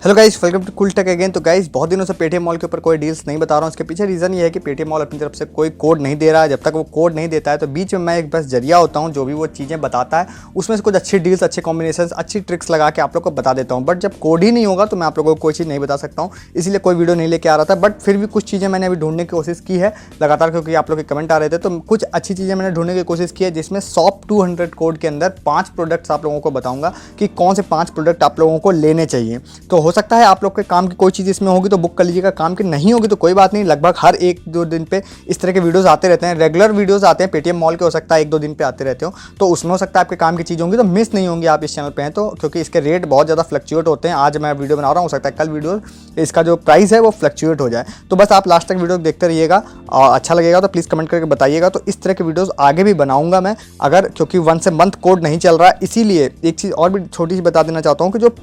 Hello guys, welcome to cool tech again. तो guys, बहुत दिनों से पेटीएम मॉल के ऊपर कोई डील्स नहीं बता रहा हूँ। इसके पीछे रीज़न ये है कि पेटीएम मॉल अपनी तरफ से कोई कोड नहीं दे रहा है। जब तक वो कोड नहीं देता है तो बीच में मैं एक बस जरिया होता हूँ, जो भी वो चीज़ें बताता है उसमें से कुछ अच्छी डील्स, अच्छे कॉम्बिनेशन, अच्छी ट्रिक्स लगा के आप लोग को बता देता हूँ। बट जब कोड ही नहीं होगा तो मैं आप लोगों को कोई चीज़ नहीं बता सकता हूँ, इसीलिए कोई वीडियो नहीं लेके आ रहा था। बट फिर भी कुछ चीज़ें मैंने अभी ढूंढने की कोशिश की है लगातार, क्योंकि आप लोग के कमेंट आ रहे थे। तो कुछ अच्छी चीज़ें मैंने ढूंढने की कोशिश की है, जिसमें SHOP200 कोड के अंदर 5 प्रोडक्ट्स आप लोगों को बताऊंगा कि कौन से 5 प्रोडक्ट आप लोगों को लेने चाहिए। तो हो सकता है आप लोग के काम की कोई चीज़ इसमें होगी तो बुक कर लीजिएगा, काम की नहीं होगी तो कोई बात नहीं। लगभग हर 1-2 दिन पे इस तरह के वीडियोस आते रहते हैं, रेगुलर वीडियोस आते हैं पेटीएम मॉल के। हो सकता है 1-2 दिन पे आते रहते हो, तो उसमें हो सकता है आपके काम की चीज़ होंगी तो मिस नहीं होंगी आप इस चैनल पे हैं तो, क्योंकि इसके रेट बहुत ज़्यादा फ्लक्चुएट होते हैं। आज मैं वीडियो बना रहा हूँ, हो सकता है कल वीडियो इसका जो प्राइस है वो फ्लक्चुएट हो जाए। तो बस आप लास्ट तक वीडियो देखते रहिएगा और अच्छा लगेगा तो प्लीज़ कमेंट करके बताइएगा। तो इस तरह के वीडियोज़ आगे भी बनाऊंगा मैं, अगर क्योंकि 1 से मंथ कोड नहीं चल रहा है। इसीलिए एक चीज़ और भी छोटी सी बता देना चाहता हूँ कि जो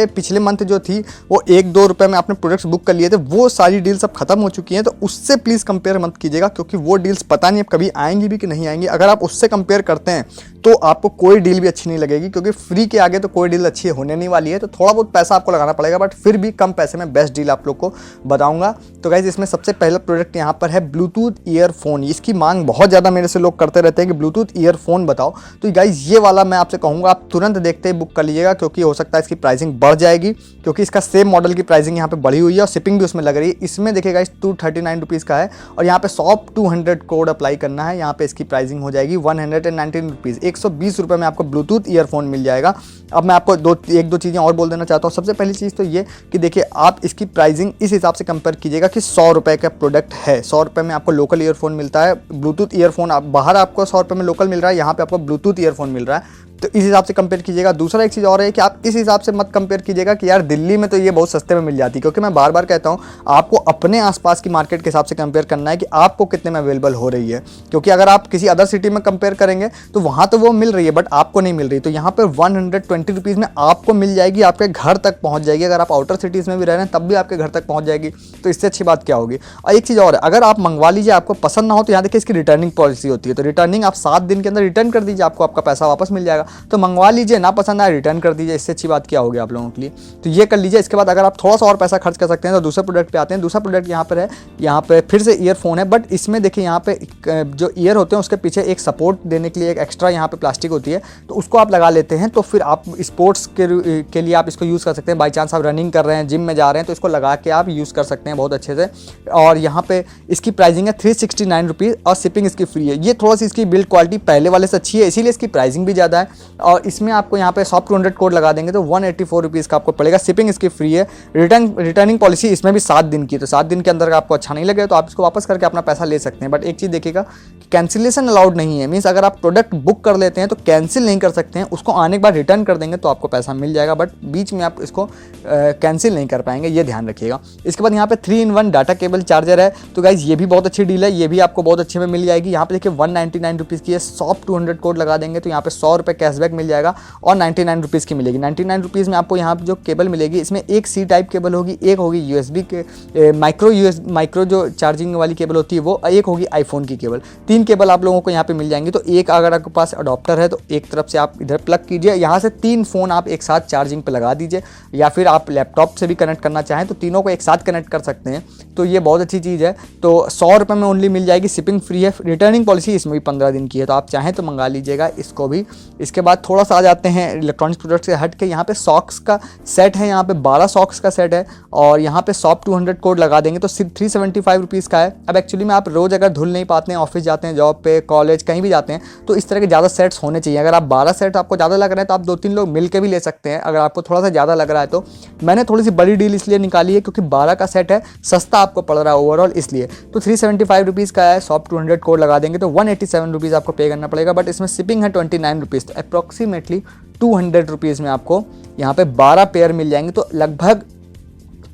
पिछले मंथ जो थी वो 1-2 रुपये में आपने प्रोडक्ट्स बुक कर लिए थे, वो सारी डील्स अब खत्म हो चुकी हैं। तो उससे प्लीज़ कंपेयर मत कीजिएगा, क्योंकि वो डील्स पता नहीं अब कभी आएंगी भी कि नहीं आएंगी। अगर आप उससे कंपेयर करते हैं तो आपको कोई डील भी अच्छी नहीं लगेगी, क्योंकि फ्री के आगे तो कोई डील अच्छी होने नहीं वाली है। तो थोड़ा बहुत पैसा आपको लगाना पड़ेगा, बट फिर भी कम पैसे में बेस्ट डील आप लोग को बताऊंगा। तो गाइज, इसमें सबसे पहला प्रोडक्ट यहाँ पर है ब्लूटूथ ईयरफोन। इसकी मांग बहुत ज़्यादा मेरे से लोग करते रहते हैं कि ब्लूटूथ ईयरफोन बताओ। तो गाइज, ये वाला मैं आपसे कहूँगा आप तुरंत देखते ही बुक कर लीजिएगा, क्योंकि हो सकता है इसकी प्राइसिंग बढ़ जाएगी, क्योंकि इसका सेम मॉडल की प्राइसिंग यहाँ पे बढ़ी हुई है और शिपिंग भी उसमें लग रही है। इसमें देखिएगा इस 239 रुपीज़ का है और यहाँ पे SHOP200 कोड अप्लाई करना है। यहाँ पे इसकी प्राइसिंग हो जाएगी 119 रुपीज़, 120 रुपये में आपको ब्लूटूथ ईयरफोन मिल जाएगा। अब मैं आपको एक दो चीज़ें और बोल देना चाहता हूँ। सबसे पहली चीज़ तो ये कि देखिए, आप इसकी प्राइसिंग इस हिसाब से कंपेयर कीजिएगा कि 100 रुपये का प्रोडक्ट है। 100 रुपये में आपको लोकल ईयरफोन मिलता है, ब्लूटूथ ईयरफोन बाहर आपको 100 रुपये में लोकल मिल रहा है, यहाँ पे आपको ब्लूटूथ ईयरफोन मिल रहा है। तो इस हिसाब से कंपेयर कीजिएगा। दूसरा एक चीज़ और है कि आप इस हिसाब से मत कंपेयर कीजिएगा कि यार दिल्ली में तो ये बहुत सस्ते में मिल जाती है, क्योंकि मैं बार बार कहता हूँ आपको अपने आसपास की मार्केट के हिसाब से कंपेयर करना है कि आपको कितने में अवेलेबल हो रही है। क्योंकि अगर आप किसी अदर सिटी में कंपेयर करेंगे तो वहाँ तो वो मिल रही है बट आपको नहीं मिल रही। तो यहाँ पर 120 रुपीज़ में आपको मिल जाएगी, आपके घर तक पहुँच जाएगी। अगर आप आउटर सिटीज़ में भी रह रहे हैं तब भी आपके घर तक पहुँच जाएगी, तो इससे अच्छी बात क्या होगी। और एक चीज़ और है, अगर आप मंगवा लीजिए, आपको पसंद ना हो तो यहाँ देखिए इसकी रिटर्निंग पॉलिसी होती है। तो रिटर्निंग आप 7 दिन के अंदर रिटर्न कर दीजिए, आपको आपका पैसा वापस मिल जाएगा। तो मंगवा लीजिए, ना पसंद आए रिटर्न कर दीजिए, इससे अच्छी बात क्या होगी आप लोगों के लिए। तो ये कर लीजिए। इसके बाद अगर आप थोड़ा सा और पैसा खर्च कर सकते हैं तो दूसरे प्रोडक्ट पे आते हैं। दूसरा प्रोडक्ट यहाँ पर है, यहाँ पे फिर से ईयरफोन है, बट इसमें देखिए यहाँ पे जो ईयर होते हैं उसके पीछे एक सपोर्ट देने के लिए एक एक्स्ट्रा यहाँ पे प्लास्टिक होती है, तो उसको आप लगा लेते हैं। तो फिर आप स्पोर्ट्स के लिए आप इसको यूज़ कर सकते हैं। बाई चांस आप रनिंग कर रहे हैं, जिम में जा रहे हैं, तो इसको लगा के आप यूज़ कर सकते हैं बहुत अच्छे से। और यहाँ पे इसकी प्राइसिंग है 369 रुपीज़ और शिपिंग इसकी फ्री है। ये थोड़ा सी इसकी बिल्ड क्वालिटी पहले वाले से अच्छी है, इसीलिए इसकी प्राइसिंग भी ज़्यादा है। और इसमें आपको यहाँ पे SHOP200 कोड लगा देंगे तो 184 रुपीज़ का आपको पड़ेगा। शिपिंग इसकी फ्री है। रिटर्निंग पॉलिसी इसमें भी 7 दिन की, तो 7 दिन के अंदर आपको अच्छा नहीं लगे तो आप इसको वापस करके अपना पैसा ले सकते हैं। बट एक चीज़ देखिएगा कि कैंसिलेशन अलाउड नहीं है। मीन्स अगर आप प्रोडक्ट बुक कर लेते हैं तो कैंसिल नहीं कर सकते हैं, उसको आने के बाद रिटर्न कर देंगे तो आपको पैसा मिल जाएगा, बट बीच में आप इसको कैंसिल नहीं कर पाएंगे, ये ध्यान रखिएगा। इसके बाद यहाँ पे 3-in-1 डाटा केबल चार्जर है। तो गाइज, ये भी बहुत अच्छी डील है, ये भी आपको बहुत अच्छे में मिल जाएगी। यहाँ पे देखिए 199 रुपीज़ की है। SHOP200 कोड लगा देंगे तो यहाँ पे 100 रुपये कैशबैक मिल जाएगा और 99 रुपीज़ की मिलेगी। 99 रुपीज़ में आपको यहाँ पे जो केबल मिलेगी, इसमें एक C टाइप केबल होगी, एक होगी USB के माइक्रो जो चार्जिंग वाली केबल होती है वो, एक होगी आईफोन की केबल। 3 केबल आप लोगों को यहाँ पे मिल जाएंगी। तो एक अगर आपके पास अडॉप्टर है तो एक तरफ से आप इधर प्लग कीजिए, यहाँ से 3 फ़ोन आप एक साथ चार्जिंग पे लगा दीजिए, या फिर आप लैपटॉप से भी कनेक्ट करना चाहें तो तीनों को एक साथ कनेक्ट कर सकते हैं। तो ये बहुत अच्छी चीज़ है। तो 100 रुपये में ओनली मिल जाएगी, शिपिंग फ्री है। रिटर्निंग पॉलिसी इसमें भी 15 दिन की है, तो आप चाहें तो मंगा लीजिएगा इसको भी। इसके बाद थोड़ा सा आ जाते हैं इलेक्ट्रॉनिक्स प्रोडक्ट से हट के। यहाँ पे सॉक्स का सेट है, यहाँ पे 12 सॉक्स का सेट है और यहाँ पे SHOP200 कोड लगा देंगे तो सिर्फ 375 रुपीज़ का है। अब एक्चुअली में आप रोज़ अगर धुल नहीं पाते हैं, ऑफिस जाते हैं, जॉब पे, कॉलेज, कहीं भी जाते हैं, तो इस तरह के ज़्यादा सेट्स होने चाहिए। अगर आप 12 सेट आपको ज़्यादा लग रहे हैं तो आप 2-3 लोग मिल के भी ले सकते हैं, अगर आपको थोड़ा सा ज़्यादा लग रहा है तो। मैंने थोड़ी सी बड़ी डील इसलिए निकाली है क्योंकि 12 का सेट है, सस्ता आपको पड़ रहा है ओवरऑल, इसलिए। तो 375 रुपीज़ का है। SHOP200 कोड लगा देंगे तो 187 रुपीज़ आपको पे करना पड़ेगा, बट इसमें शिपिंग है 29 रुपीज़। तो अप्रॉक्सीमेटली 200 रुपीज़ में आपको यहाँ पे 12 पेयर मिल जाएंगे। तो लगभग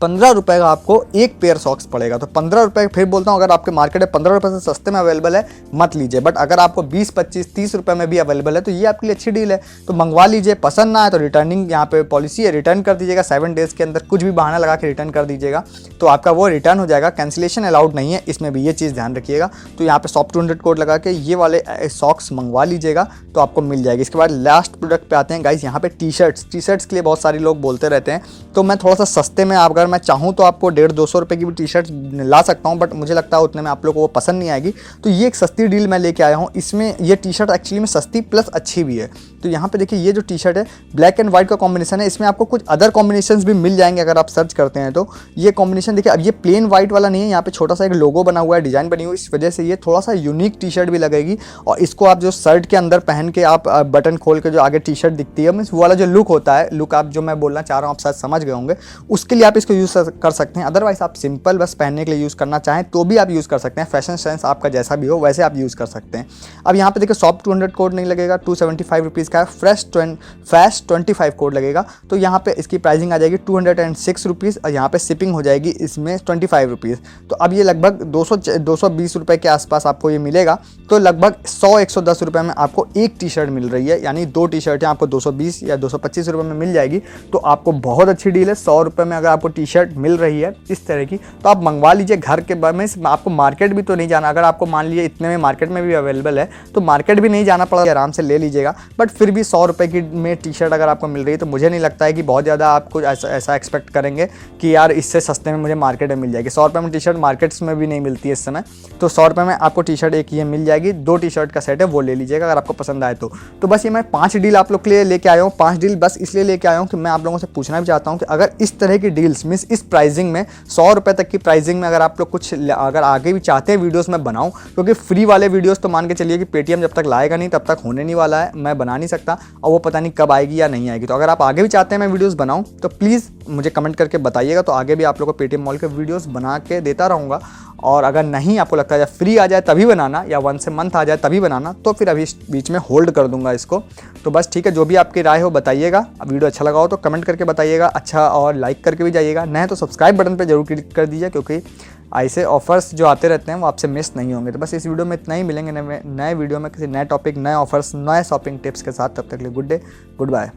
15 रुपये का आपको एक पेयर सॉक्स पड़ेगा। तो 15 रुपये, फिर बोलता हूँ, अगर आपके मार्केट में 15 रुपये से सस्ते में अवेलेबल है मत लीजिए, बट अगर आपको 20, 25, 30 रुपये में भी अवेलेबल है तो ये आपके लिए अच्छी डील है, तो मंगवा लीजिए। पसंद ना आए तो रिटर्निंग यहाँ पे पॉलिसी है, रिटर्न कर दीजिएगा 7 डेज़ के अंदर, कुछ भी बहाना लगा के रिटर्न कर दीजिएगा तो आपका वो रिटर्न हो जाएगा। कैंसिलेशन अलाउड नहीं है, इसमें भी ये चीज़ ध्यान रखिएगा। तो यहाँ पे SHOP200 कोड लगा के ये वाले सॉक्स मंगवा लीजिएगा तो आपको मिल जाएगी। इसके बाद लास्ट प्रोडक्ट पे आते हैं गाइज, यहाँ पे टी शर्ट्स के लिए बहुत सारे लोग बोलते रहते हैं, तो मैं थोड़ा सा सस्ते में, अगर मैं चाहूँ तो आपको 150-200 रुपये की भी टी शर्ट ला सकता हूँ, बट मुझे लगता है उतने में आप लोगों को वो पसंद नहीं आएगी। तो ये एक सस्ती डील मैं लेके आया हूँ। इसमें ये टी शर्ट एक्चुअली में सस्ती प्लस अच्छी भी है। तो यहाँ पे देखिए ये जो टी शर्ट है ब्लैक एंड व्हाइट का कॉम्बिनेशन है, इसमें आपको कुछ अदर कॉम्बिनेशंस भी मिल जाएंगे अगर आप सर्च करते हैं तो। ये कॉम्बिनेशन देखिए, अब ये प्लेन व्हाइट वाला नहीं है, यहाँ पे छोटा सा एक लोगो बना हुआ है, डिजाइन बनी हुई, इस वजह से ये थोड़ा सा यूनिक टी शर्ट भी लगेगी। और इसको आप जो शर्ट के अंदर पहन के आप बटन खोल के जो आगे टी शर्ट दिखती है, मीन्स वो वाला जो लुक होता है, लुक आप जो मैं बोलना चाह रहा हूँ आप शायद समझ गए होंगे, उसके लिए आप इसको यूज़ कर सकते हैं। अदरवाइज आप सिंपल बस पहनने के लिए यूज़ करना चाहें तो भी आप यूज़ कर सकते हैं। फैशन सेंस आपका जैसा भी हो वैसे आप यूज़ कर सकते हैं। अब यहाँ पे देखिए SHOP200 कोड नहीं लगेगा, 275 रुपीज़ का फैस्ट 25 कोड लगेगा। तो यहाँ पे इसकी प्राइसिंग आ जाएगी 206 रुपीज़ और यहाँ पे शिपिंग हो जाएगी इसमें 25 रुपीज़। तो अब ये लगभग 220 रुपये के आसपास आपको ये मिलेगा। तो लगभग 100-110 रुपये में आपको एक टी शर्ट मिल रही है, यानी 2 टी शर्टें आपको 220 या 225 रुपये में मिल जाएगी। तो आपको बहुत अच्छी डील है। 100 रुपये में अगर आपको टी शर्ट मिल रही है इस तरह की तो आप मंगवा लीजिए। घर के में आपको मार्केट भी तो नहीं जाना, अगर आपको मान लीजिए इतने में मार्केट में भी अवेलेबल है तो मार्केट भी नहीं जाना पड़ेगा, आराम से ले लीजिएगा। बट फिर भी 100 रुपये की में टी शर्ट अगर आपको मिल रही है तो मुझे नहीं लगता है कि बहुत ज़्यादा आपको ऐसा एक्सपेक्ट करेंगे कि यार इससे सस्ते में मुझे मार्केट में मिल जाएगी। 100 रुपये में टी शर्ट मार्केट्स में भी नहीं मिलती है इस समय, तो 100 रुपये में आपको टी शर्ट एक ये मिल जाएगी। 2 टी शर्ट का सेट है वो ले लीजिएगा अगर आपको पसंद आए तो बस ये मैं 5 डील आप लोग के लिए लेके आया हूँ। 5 डील बस इसलिए लेके आया हूँ कि मैं आप लोगों से पूछना भी चाहता हूँ कि अगर इस तरह की डील्स मीन्स इस प्राइसिंग में 100 रुपये तक की प्राइसिंग में अगर आप लोग कुछ अगर आगे भी चाहते हैं वीडियोस में बनाऊं, क्योंकि फ्री वाले वीडियोस तो मान के चलिए कि पेटीएम जब तक लाएगा नहीं तब तक होने नहीं वाला है, मैं बना नहीं सकता और वो पता नहीं कब आएगी या नहीं आएगी। तो अगर आप आगे भी चाहते हैं मैं वीडियोस बनाऊं तो प्लीज़ मुझे कमेंट करके बताइएगा, तो आगे भी आप लोगों को पेटीएम मॉल के वीडियोस बना के देता रहूँगा। और अगर नहीं आपको लगता है फ्री आ जाए तभी बनाना या 1 मंथ आ जाए तभी बनाना तो फिर अभी बीच में होल्ड कर दूंगा इसको। तो बस ठीक है, जो भी आपकी राय हो बताइएगा। वीडियो अच्छा लगा हो तो कमेंट करके बताइएगा, अच्छा और लाइक करके भी जाइएगा, नहीं तो सब्सक्राइब बटन पर जरूर क्लिक कर दीजिए, क्योंकि ऐसे ऑफर्स जो आते रहते हैं वो आपसे मिस नहीं होंगे। तो बस इस वीडियो में इतना ही, मिलेंगे नए वीडियो में किसी नए टॉपिक, नए ऑफर्स, नए शॉपिंग टिप्स के साथ। तब तक के लिए गुड डे, गुड बाय।